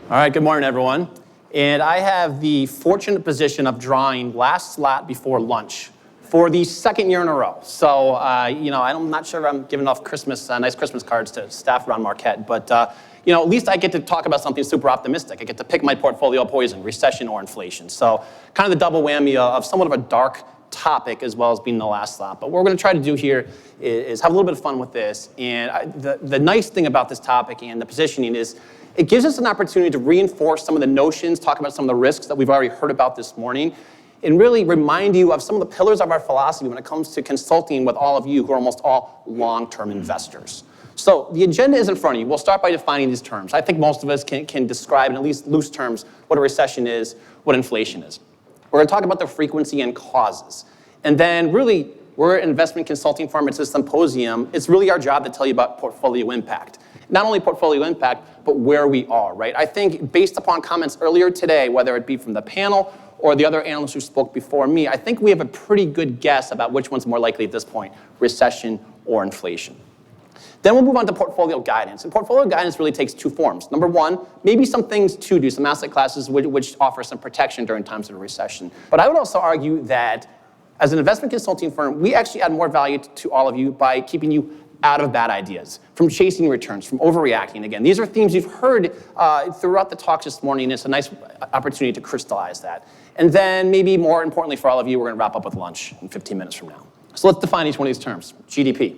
All right, good morning, everyone. And I have the fortunate position of drawing last slot before lunch for the second year in a row. So, I'm not sure if I'm giving off nice Christmas cards to staff around Marquette, but, at least I get to talk about something super optimistic. I get to pick my portfolio poison, recession or inflation. So, kind of the double whammy of somewhat of a dark topic as well as being the last slot. But what we're going to try to do here is have a little bit of fun with this. And the nice thing about this topic and the positioning is it gives us an opportunity to reinforce some of the notions, talk about some of the risks that we've already heard about this morning, and really remind you of some of the pillars of our philosophy when it comes to consulting with all of you who are almost all long-term investors. So the agenda is in front of you. We'll start by defining these terms. I think most of us can describe in at least loose terms what a recession is, what inflation is. We're going to talk about the frequency and causes. And then really, we're an investment consulting firm. It's a symposium. It's really our job to tell you about portfolio impact. Not only portfolio impact, but where we are, right? I think based upon comments earlier today, whether it be from the panel or the other analysts who spoke before me, I think we have a pretty good guess about which one's more likely at this point, recession or inflation. Then we'll move on to portfolio guidance. And portfolio guidance really takes two forms. Number one, maybe some things to do, some asset classes which offer some protection during times of a recession. But I would also argue that as an investment consulting firm, we actually add more value to all of you by keeping you out of bad ideas, from chasing returns, from overreacting. Again, these are themes you've heard throughout the talks this morning, and it's a nice opportunity to crystallize that. And then maybe more importantly for all of you, we're going to wrap up with lunch in 15 minutes from now. So let's define each one of these terms. GDP.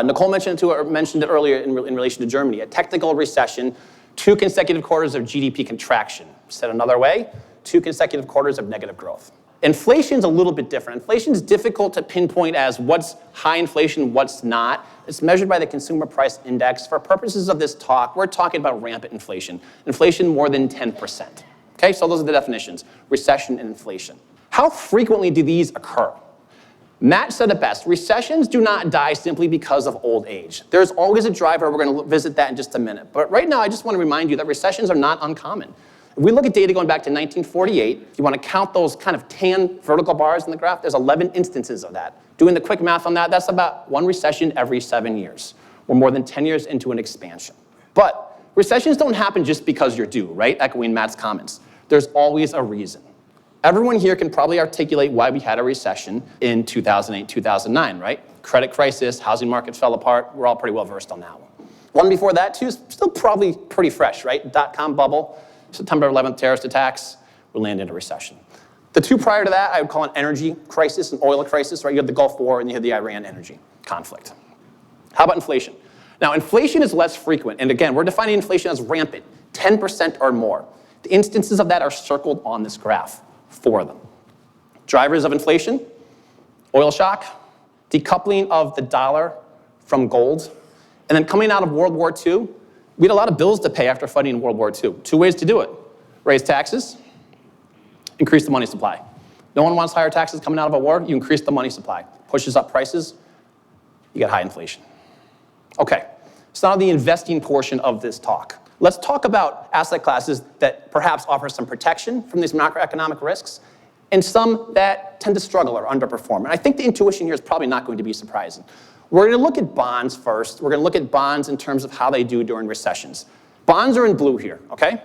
Nicole mentioned it earlier in relation to Germany. A technical recession, 2 consecutive quarters of GDP contraction. Said another way, 2 consecutive quarters of negative growth. Inflation's a little bit different. Inflation's difficult to pinpoint as what's high inflation, what's not. It's measured by the consumer price index. For purposes of this talk, we're talking about rampant inflation. Inflation more than 10%. Okay, so those are the definitions, recession and inflation. How frequently do these occur? Matt said it best, recessions do not die simply because of old age. There's always a driver. We're going to visit that in just a minute. But right now, I just want to remind you that recessions are not uncommon. If we look at data going back to 1948, if you want to count those kind of tan vertical bars in the graph, there's 11 instances of that. Doing the quick math on that, that's about 1 recession every 7 years. We're more than 10 years into an expansion. But recessions don't happen just because you're due, right? Echoing Matt's comments. There's always a reason. Everyone here can probably articulate why we had a recession in 2008, 2009, right? Credit crisis, housing market fell apart. We're all pretty well versed on that one. One before that, too, is still probably pretty fresh, right? Dot-com bubble. September 11th terrorist attacks, we land in a recession. The 2 prior to that, I would call an energy crisis, an oil crisis, right? You had the Gulf War and you had the Iran energy conflict. How about inflation? Now, inflation is less frequent. And again, we're defining inflation as rampant, 10% or more. The instances of that are circled on this graph, 4 of them. Drivers of inflation, oil shock, decoupling of the dollar from gold, and then coming out of World War II, we had a lot of bills to pay after fighting in World War II. 2 ways to do it. Raise taxes, increase the money supply. No one wants higher taxes coming out of a war. You increase the money supply. Pushes up prices, you get high inflation. Okay, so now the investing portion of this talk. Let's talk about asset classes that perhaps offer some protection from these macroeconomic risks and some that tend to struggle or underperform. And I think the intuition here is probably not going to be surprising. We're going to look at bonds first. We're going to look at bonds in terms of how they do during recessions. Bonds are in blue here, okay?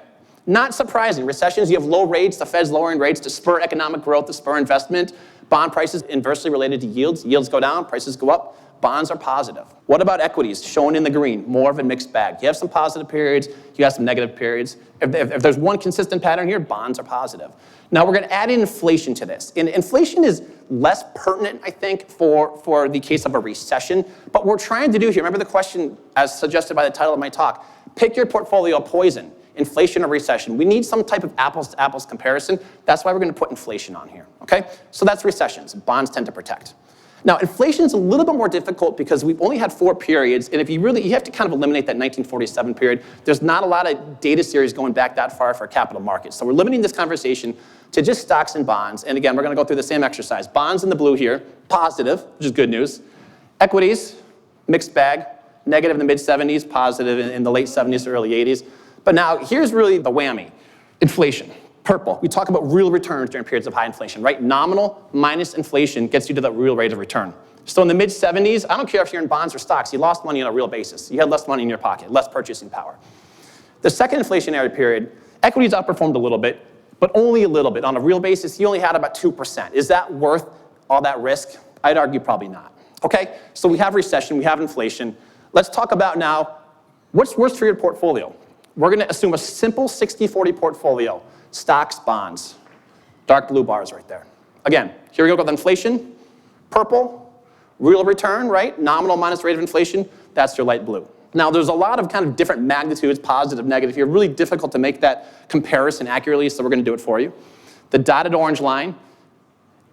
Not surprising. Recessions, you have low rates. The Fed's lowering rates to spur economic growth, to spur investment. Bond prices inversely related to yields. Yields go down, prices go up. Bonds are positive. What about equities, shown in the green? More of a mixed bag. You have some positive periods. You have some negative periods. If there's one consistent pattern here, bonds are positive. Now, we're going to add in inflation to this. And inflation is less pertinent, I think, for the case of a recession. But what we're trying to do here, remember the question as suggested by the title of my talk, pick your portfolio poison, inflation or recession. We need some type of apples-to-apples comparison. That's why we're going to put inflation on here, okay? So that's recessions. Bonds tend to protect. Now, inflation is a little bit more difficult because we've only had 4 periods, and if you have to kind of eliminate that 1947 period. There's not a lot of data series going back that far for capital markets. So we're limiting this conversation to just stocks and bonds. And again, we're going to go through the same exercise. Bonds in the blue here, positive, which is good news. Equities, mixed bag, negative in the mid-70s, positive in the late 70s to early 80s. But now, here's really the whammy. Inflation. Purple. We talk about real returns during periods of high inflation, right? Nominal minus inflation gets you to the real rate of return. So in the mid-70s, I don't care if you're in bonds or stocks, you lost money on a real basis. You had less money in your pocket, less purchasing power. The second inflationary period, equities outperformed a little bit, but only a little bit. On a real basis, you only had about 2%. Is that worth all that risk? I'd argue probably not. Okay, so we have recession, we have inflation. Let's talk about now, what's worse for your portfolio? We're gonna assume a simple 60-40 portfolio. Stocks, bonds, dark blue bars right there. Again, here we go with inflation, purple, real return, right? Nominal minus rate of inflation, that's your light blue. Now, there's a lot of kind of different magnitudes, positive, negative here. Really difficult to make that comparison accurately, so we're going to do it for you. The dotted orange line,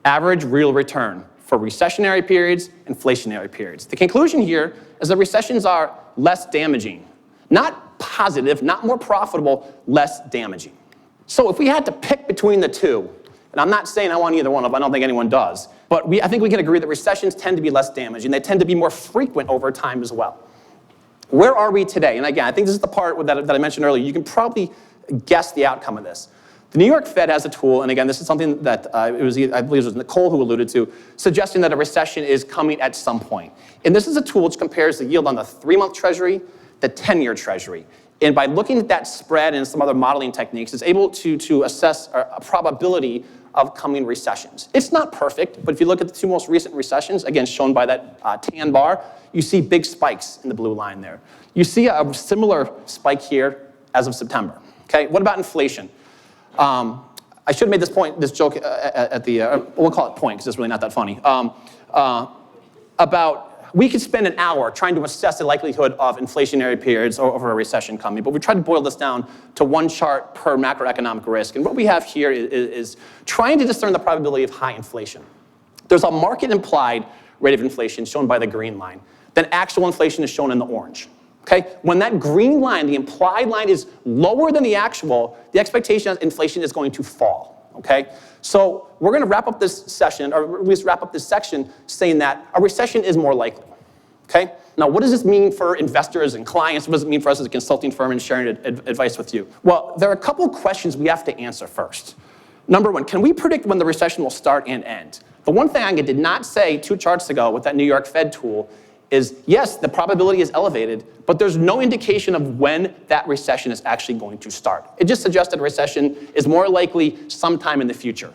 average real return for recessionary periods, inflationary periods. The conclusion here is that recessions are less damaging. Not positive, not more profitable, less damaging. So if we had to pick between the two, and I'm not saying I want either one of them, I don't think anyone does, but I think we can agree that recessions tend to be less damaging. They tend to be more frequent over time as well. Where are we today? And again, I think this is the part that I mentioned earlier. You can probably guess the outcome of this. The New York Fed has a tool, and again, this is something that I believe it was Nicole who alluded to, suggesting that a recession is coming at some point. And this is a tool which compares the yield on the 3-month Treasury, the 10-year Treasury. And by looking at that spread and some other modeling techniques, it's able to assess a probability of coming recessions. It's not perfect, but if you look at the 2 most recent recessions, again, shown by that tan bar, you see big spikes in the blue line there. You see a similar spike here as of September. Okay, what about inflation? I should have made this joke at the, we'll call it point, because it's really not that funny, about we could spend an hour trying to assess the likelihood of inflationary periods or a recession coming, but we tried to boil this down to one chart per macroeconomic risk. And what we have here is trying to discern the probability of high inflation. There's a market implied rate of inflation shown by the green line. Then actual inflation is shown in the orange. Okay? When that green line, the implied line, is lower than the actual, the expectation of inflation is going to fall. Okay? So we're going to wrap up this session, or at least wrap up this section, saying that a recession is more likely. Okay? Now, what does this mean for investors and clients? What does it mean for us as a consulting firm and sharing advice with you? Well, there are a couple questions we have to answer first. Number one, can we predict when the recession will start and end? The one thing I did not say 2 charts ago with that New York Fed tool is, yes, the probability is elevated, but there's no indication of when that recession is actually going to start. It just suggests that a recession is more likely sometime in the future.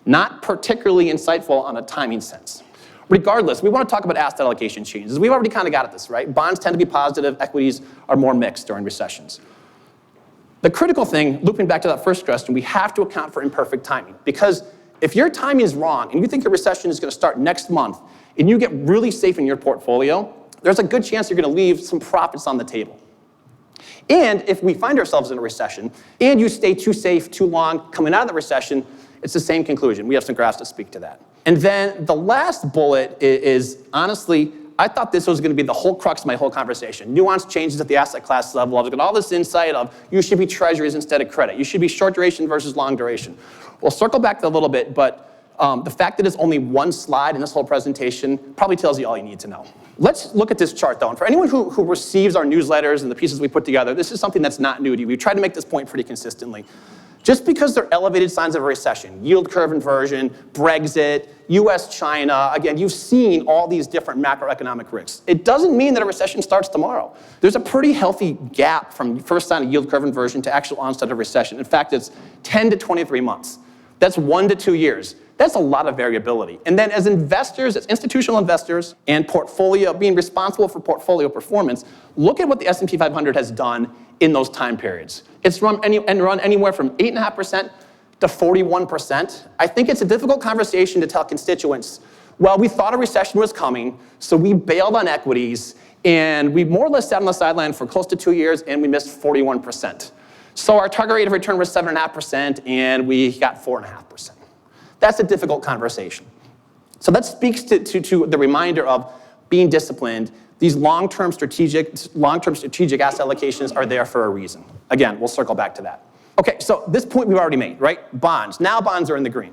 Not particularly insightful on a timing sense. Regardless, we want to talk about asset allocation changes. We've already kind of got at this, right? Bonds tend to be positive, equities are more mixed during recessions. The critical thing, looping back to that first question, we have to account for imperfect timing. Because if your timing is wrong and you think a recession is going to start next month and you get really safe in your portfolio, there's a good chance you're going to leave some profits on the table. And if we find ourselves in a recession and you stay too safe too long coming out of the recession, it's the same conclusion. We have some graphs to speak to that. And then the last bullet is honestly, I thought this was going to be the whole crux of my whole conversation. Nuanced changes at the asset class level. I was getting all this insight of you should be treasuries instead of credit. You should be short duration versus long duration. We'll circle back to a little bit, but the fact that it's only one slide in this whole presentation probably tells you all you need to know. Let's look at this chart though. And for anyone who receives our newsletters and the pieces we put together, this is something that's not new to you. We've tried to make this point pretty consistently. Just because there are elevated signs of a recession, yield curve inversion, Brexit, US-China, again, you've seen all these different macroeconomic risks. It doesn't mean that a recession starts tomorrow. There's a pretty healthy gap from first sign of yield curve inversion to actual onset of recession. In fact, it's 10 to 23 months. That's 1 to 2 years. That's a lot of variability. And then as investors, as institutional investors, and being responsible for portfolio performance, look at what the S&P 500 has done in those time periods. It's run anywhere from 8.5% to 41%. I think it's a difficult conversation to tell constituents, well, we thought a recession was coming, so we bailed on equities, and we more or less sat on the sideline for close to 2 years, and we missed 41%. So our target rate of return was 7.5%, and we got 4.5%. That's a difficult conversation. So that speaks to the reminder of being disciplined. These long-term strategic asset allocations are there for a reason. Again, we'll circle back to that. Okay, so this point we've already made, right? Bonds. Now bonds are in the green.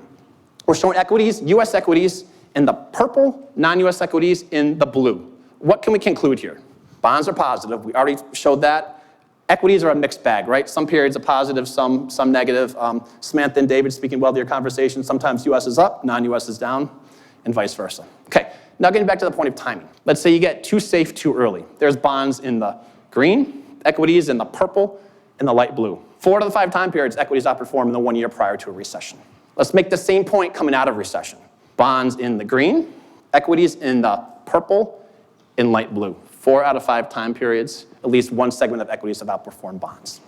We're showing equities, US equities in the purple, non-US equities in the blue. What can we conclude here? Bonds are positive. We already showed that. Equities are a mixed bag, right? Some periods are positive, some negative. Samantha and David speaking well to your conversation. Sometimes US is up, non-US is down, and vice versa. Okay, now getting back to the point of timing. Let's say you get too safe too early. There's bonds in the green, equities in the purple, in the light blue. 4 out of the 5 time periods, equities outperform in the 1 year prior to a recession. Let's make the same point coming out of recession. Bonds in the green, equities in the purple, in light blue. 4 out of 5 time periods, at least one segment of equities have outperformed bonds.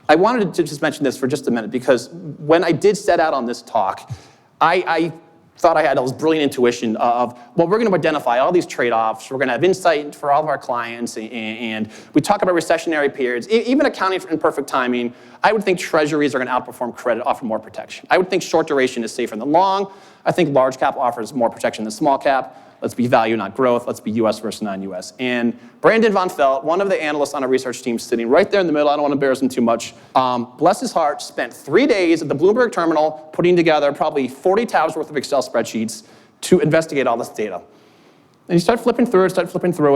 I wanted to just mention this for just a minute because when I did set out on this talk, I thought I had this brilliant intuition of, well, we're going to identify all these trade-offs, we're going to have insight for all of our clients, and we talk about recessionary periods, even accounting for imperfect timing. I would think treasuries are going to outperform credit, offer more protection. I would think short duration is safer than long. I think large cap offers more protection than small cap. Let's be value, not growth. Let's be US versus non-US. And Brandon Von Felt, one of the analysts on our research team sitting right there in the middle, I don't want to embarrass him too much, bless his heart, spent 3 days at the Bloomberg terminal putting together probably 40 tabs worth of Excel spreadsheets to investigate all this data. And you start flipping through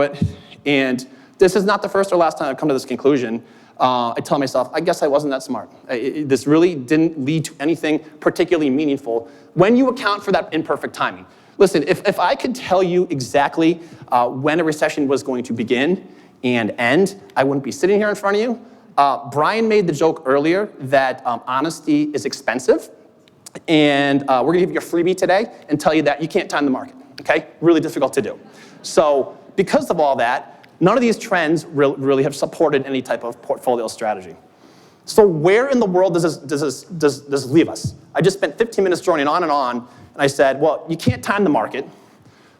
it, and this is not the first or last time I've come to this conclusion. I tell myself, I guess I wasn't that smart. This really didn't lead to anything particularly meaningful when you account for that imperfect timing. Listen, if I could tell you exactly when a recession was going to begin and end, I wouldn't be sitting here in front of you. Brian made the joke earlier that honesty is expensive, and we're going to give you a freebie today and tell you that you can't time the market, okay? Really difficult to do. So because of all that, none of these trends really have supported any type of portfolio strategy. So where in the world does this leave us? I just spent 15 minutes droning on and on, and I said, well, you can't time the market.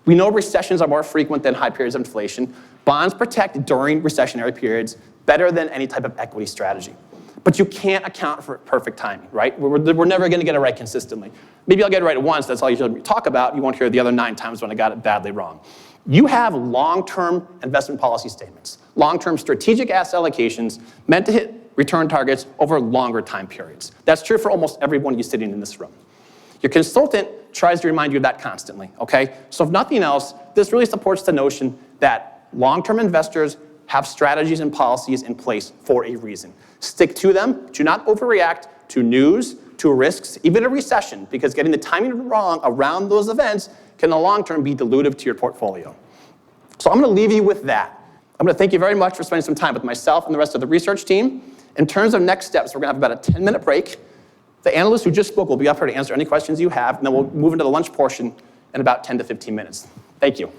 We know recessions are more frequent than high periods of inflation. Bonds protect during recessionary periods better than any type of equity strategy. But you can't account for perfect timing, right? We're never going to get it right consistently. Maybe I'll get it right once. That's all you should talk about. You won't hear the other 9 times when I got it badly wrong. You have long-term investment policy statements, long-term strategic asset allocations meant to hit return targets over longer time periods. That's true for almost everyone of you sitting in this room. Your consultant tries to remind you of that constantly, okay? So if nothing else, this really supports the notion that long-term investors have strategies and policies in place for a reason. Stick to them. Do not overreact to news, to risks, even a recession, because getting the timing wrong around those events can in the long term be dilutive to your portfolio. So I'm going to leave you with that. I'm going to thank you very much for spending some time with myself and the rest of the research team. In terms of next steps, we're going to have about a 10-minute break. The analyst who just spoke will be up here to answer any questions you have, and then we'll move into the lunch portion in about 10 to 15 minutes. Thank you.